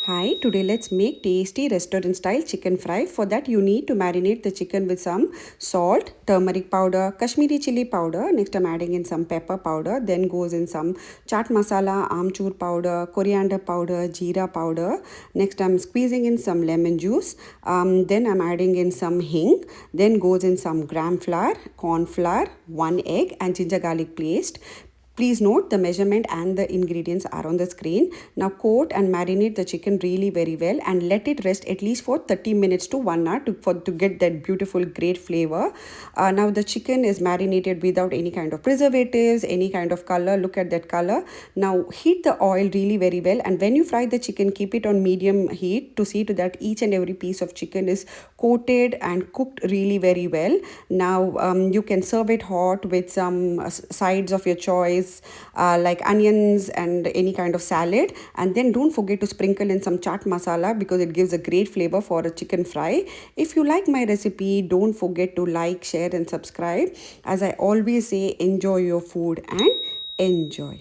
Hi, today let's make tasty restaurant style chicken fry. For that you need to marinate the chicken with some salt, turmeric powder, Kashmiri chili powder. Next I'm adding in some pepper powder. Then goes in some chaat masala, amchur powder, coriander powder, jeera powder. Next I'm squeezing in some lemon juice. Then I'm adding in some hing. Then goes in some gram flour, corn flour, 1 egg and ginger garlic paste. Please note the measurement and the ingredients are on the screen. Now coat and marinate the chicken really very well and let it rest at least for 30 minutes to 1 hour to get that beautiful great flavor. Now the chicken is marinated without any kind of preservatives, any kind of color. Look at that color. Now heat the oil really very well, and when you fry the chicken, keep it on medium heat to see to that each and every piece of chicken is coated and cooked really very well. Now you can serve it hot with some sides of your choice, like onions and any kind of salad. And then don't forget to sprinkle in some chaat masala because it gives a great flavor for a chicken fry. If you like my recipe, don't forget to like, share and subscribe. As I always say, enjoy your food and enjoy.